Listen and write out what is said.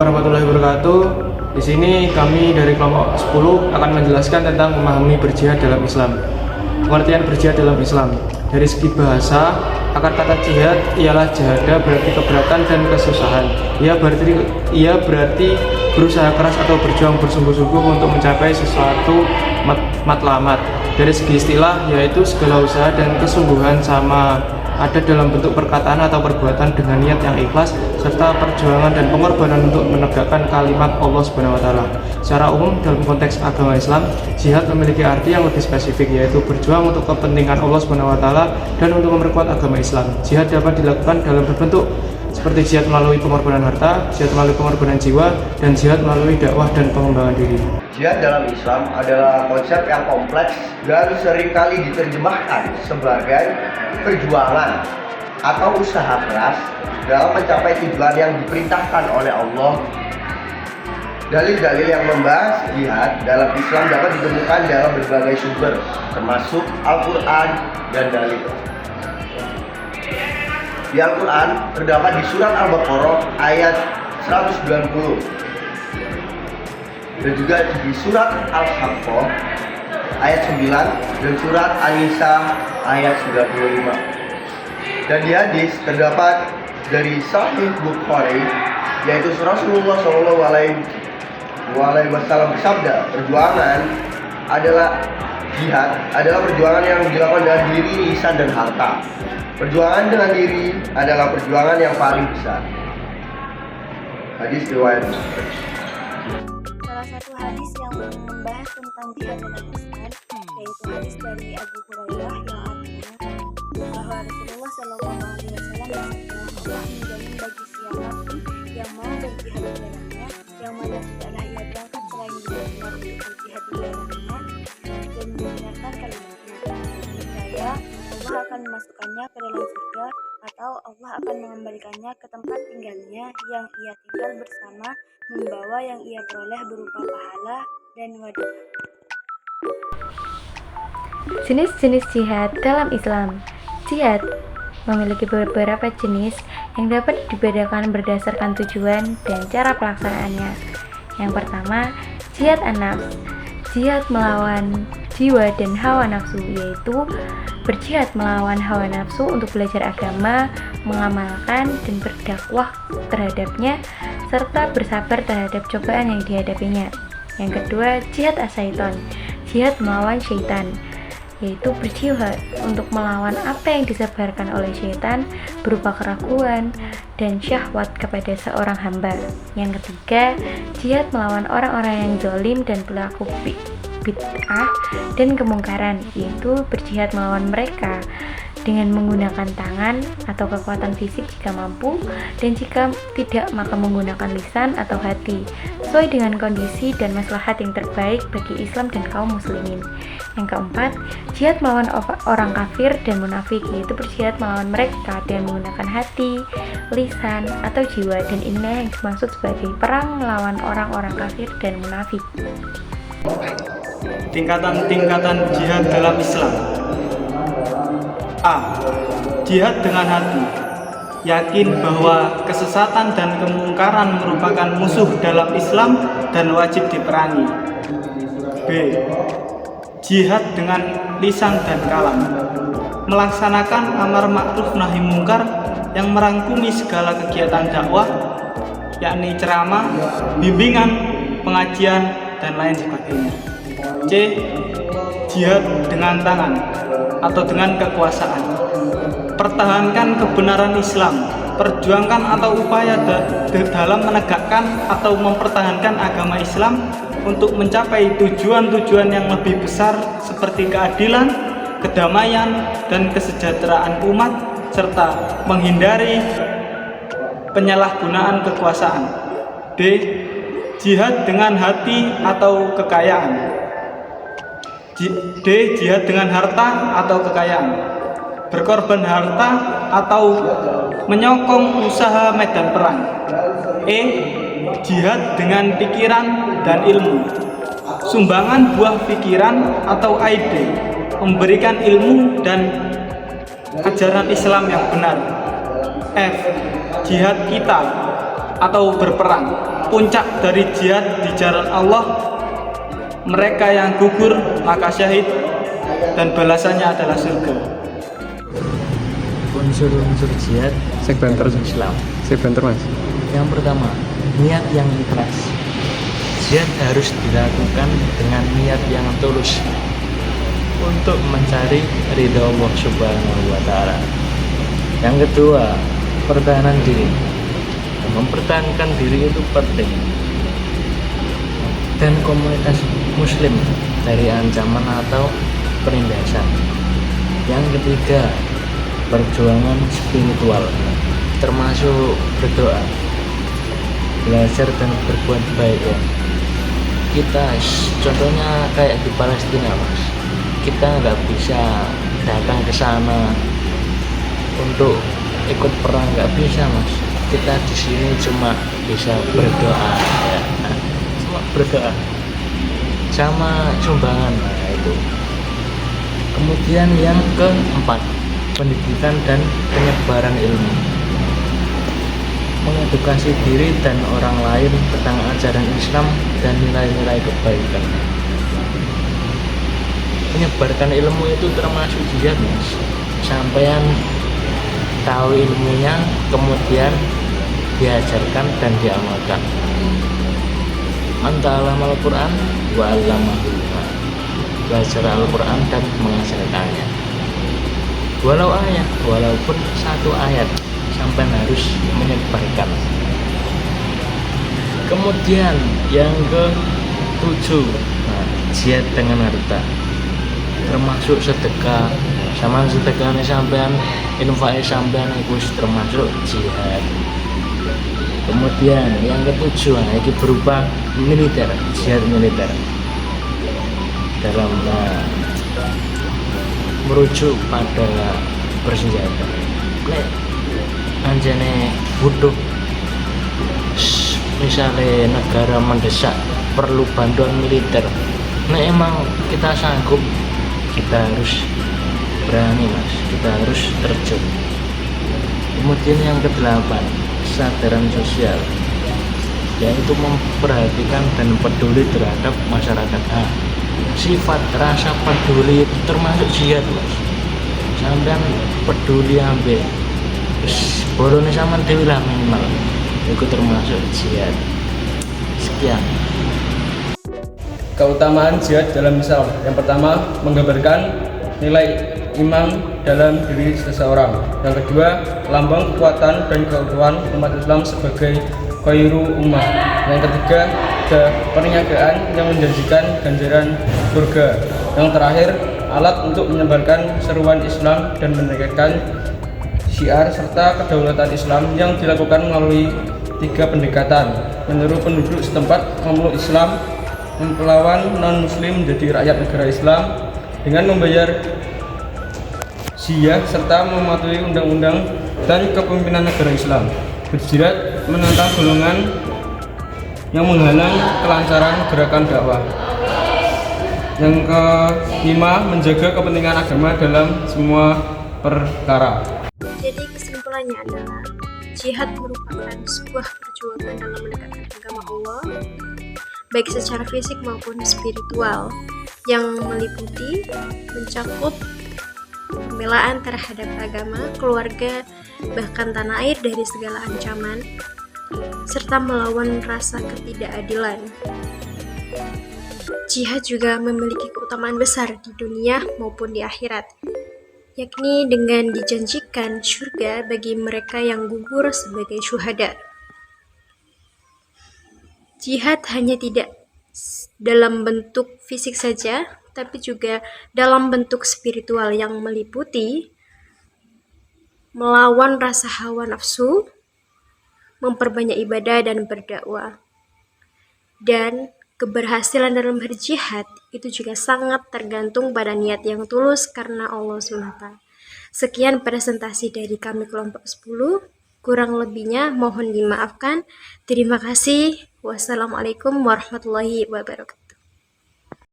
Warahmatullahi wabarakatuh. Di sini kami dari kelompok 10 akan menjelaskan tentang memahami berjihad dalam Islam. Pengertian berjihad dalam Islam. Dari segi bahasa, akar kata jihad ialah jahada, berarti keberatan dan kesusahan. Ia berarti berusaha keras atau berjuang bersungguh-sungguh untuk mencapai sesuatu matlamat. Dari segi istilah, yaitu segala usaha dan kesungguhan sama ada dalam bentuk perkataan atau perbuatan dengan niat yang ikhlas serta perjuangan dan pengorbanan untuk menegakkan kalimat Allah Subhanahu wa taala. Secara umum dalam konteks agama Islam, jihad memiliki arti yang lebih spesifik, yaitu berjuang untuk kepentingan Allah Subhanahu wa taala dan untuk memperkuat agama Islam. Jihad dapat dilakukan dalam berbentuk seperti jihad melalui pengorbanan harta, jihad melalui pengorbanan jiwa, dan jihad melalui dakwah dan pengembangan diri. Jihad dalam Islam adalah konsep yang kompleks dan seringkali diterjemahkan sebagai perjuangan atau usaha keras dalam mencapai tujuan yang diperintahkan oleh Allah. Dalil-dalil yang membahas jihad dalam Islam dapat ditemukan dalam berbagai sumber, termasuk Al-Quran dan dalil. Di Al-Quran terdapat di surat Al-Baqarah ayat 190 dan juga di surat Al-Haqqah ayat 9 dan surat An-Nisa ayat 95. Dan di hadis terdapat dari Sahih Bukhari, yaitu Rasulullah SAW bersabda, perjuangan adalah jihad adalah perjuangan yang dilakukan dengan diri, lisan, dan harta. Perjuangan dengan diri adalah perjuangan yang paling besar. Hadis riwayat Muslim. Salah satu hadis yang membahas tentang jihad dalam Islam yaitu hadis dari Abu Hurairah yang artinya bahwa Rasulullah SAW bersabda, Allah menjamin bagi siapapun yang mau berjihad di dalamnya, yang mana tidaklah ia berangkat selain benar-benar untuk berjihad di dalamnya dan membenarkan kalimatnya. Niscaya Allah akan memasukkannya ke dalam surga, atau Allah akan mengembalikannya ke tempat tinggalnya yang ia tinggal bersama, membawa yang ia peroleh berupa pahala dan wadud. Jenis-jenis jihad dalam Islam. Jihad memiliki beberapa jenis yang dapat dibedakan berdasarkan tujuan dan cara pelaksanaannya. Yang pertama, jihad an-nafs. Jihad melawan jiwa dan hawa nafsu, yaitu berjihad melawan hawa nafsu untuk belajar agama, mengamalkan dan berdakwah terhadapnya, serta bersabar terhadap cobaan yang dihadapinya. Yang kedua, jihad as-syaiton. Jihad melawan syaitan, yaitu berjihad untuk melawan apa yang disebarkan oleh syaitan berupa keraguan dan syahwat kepada seorang hamba. Yang ketiga, jihad melawan orang-orang yang zalim dan pelaku bid'ah dan kemungkaran, yaitu berjihad melawan mereka dengan menggunakan tangan atau kekuatan fisik jika mampu, dan jika tidak maka menggunakan lisan atau hati sesuai dengan kondisi dan maslahat yang terbaik bagi Islam dan kaum muslimin. Yang keempat, jihad melawan orang kafir dan munafik, yaitu berjihad melawan mereka dengan menggunakan hati, lisan, atau jiwa, dan inilah yang dimaksud sebagai perang melawan orang-orang kafir dan munafik. Tingkatan-tingkatan jihad dalam Islam. A. Jihad dengan hati. Yakin bahwa kesesatan dan kemungkaran merupakan musuh dalam Islam dan wajib diperangi. B. Jihad dengan lisan dan kalam. Melaksanakan amar ma'ruf nahi mungkar yang merangkumi segala kegiatan dakwah, yakni ceramah, bimbingan, pengajian, dan lain sebagainya. C. Jihad dengan tangan atau dengan kekuasaan. Pertahankan kebenaran Islam, perjuangkan atau upaya dalam menegakkan atau mempertahankan agama Islam untuk mencapai tujuan-tujuan yang lebih besar seperti keadilan, kedamaian, dan kesejahteraan umat, serta menghindari penyalahgunaan kekuasaan. D. Jihad dengan hati atau kekayaan. D. Jihad dengan harta atau kekayaan. Berkorban harta atau menyokong usaha medan perang. E. Jihad dengan pikiran dan ilmu. Sumbangan buah pikiran atau ide, memberikan ilmu dan ajaran Islam yang benar. F. Jihad kita atau berperang. puncak dari jihad di jalan Allah. Mereka yang gugur maka syahid dan balasannya adalah surga. Unsur-unsur jihad Segmenter Islam. Mas. Yang pertama, niat yang ikhlas. Jihad harus dilakukan dengan niat yang tulus untuk mencari ridha Allah Subhanahu wa taala. Yang kedua, pertahanan diri. Mempertahankan diri itu penting. Dan komunitas muslim dari ancaman atau penindasan. Yang ketiga, perjuangan spiritual, termasuk berdoa, belajar dan berbuat baik ya. Kita contohnya kayak di Palestina Mas, kita nggak bisa datang ke sana untuk ikut perang, nggak bisa Mas. Kita di sini cuma bisa berdoa ya. Cuma berdoa sama sumbangan, nah itu. Kemudian yang keempat, pendidikan dan penyebaran ilmu, mengedukasi diri dan orang lain tentang ajaran Islam dan nilai-nilai kebaikan. Menyebarkan ilmu itu termasuk jihad Mas. Sampean tahu ilmunya, kemudian diajarkan dan diamalkan. Man ta'allama al-Qur'an wa 'allamahu. Belajar Al-Quran dan mengajarkannya. Walaupun satu ayat, sampai harus menyebarkan. Kemudian yang ke-7, jihad dengan harta, termasuk sedekah. Sama sedekahnya sampean, infaknya sampean itu termasuk jihad. Kemudian yang ke-7, ini berupa militer, jihad militer dalam merujuk pada bersenjata. Nek anjane butuh, misalnya negara mendesak perlu bantuan militer, nek emang kita sanggup, kita harus berani Mas, kita harus terjun. Kemudian yang ke-8, kesadaran sosial, yaitu memperhatikan dan peduli terhadap masyarakat. Sifat rasa peduli itu termasuk jihad Mas. Sampean peduli ambil bolone sampean dhewe lah minimal, itu termasuk jihad. Sekian. Keutamaan jihad dalam Islam. Yang pertama, menggambarkan nilai iman dalam diri seseorang. Yang kedua, lambang kekuatan dan keutuhan umat Islam sebagai khairu ummah. Yang ketiga, perniagaan yang menjanjikan ganjaran surga. Yang terakhir, alat untuk menyebarkan seruan Islam dan menegakkan syiar serta kedaulatan Islam yang dilakukan melalui 3 pendekatan: menyuruh penduduk setempat memeluk Islam, melawan non-muslim menjadi rakyat negara Islam dengan membayar ziyah, serta mematuhi undang-undang dan kepemimpinan negara Islam. Berjihad menentang golongan yang menghalang kelancaran gerakan dakwah. Yang kelima, menjaga kepentingan agama dalam semua perkara. Jadi kesimpulannya adalah jihad merupakan sebuah perjuangan dalam mendekatkan agama Allah, baik secara fisik maupun spiritual, yang meliputi mencakup pembelaan terhadap agama, keluarga, bahkan tanah air dari segala ancaman, serta melawan rasa ketidakadilan. Jihad juga memiliki keutamaan besar di dunia maupun di akhirat, yakni dengan dijanjikan surga bagi mereka yang gugur sebagai syuhada. Jihad hanya tidak dalam bentuk fisik saja, tapi juga dalam bentuk spiritual yang meliputi melawan rasa hawa nafsu, memperbanyak ibadah dan berdakwah. Dan keberhasilan dalam berjihad itu juga sangat tergantung pada niat yang tulus karena Allah SWT. Sekian presentasi dari kami kelompok 10. Kurang lebihnya mohon dimaafkan. Terima kasih. Wassalamualaikum warahmatullahi wabarakatuh.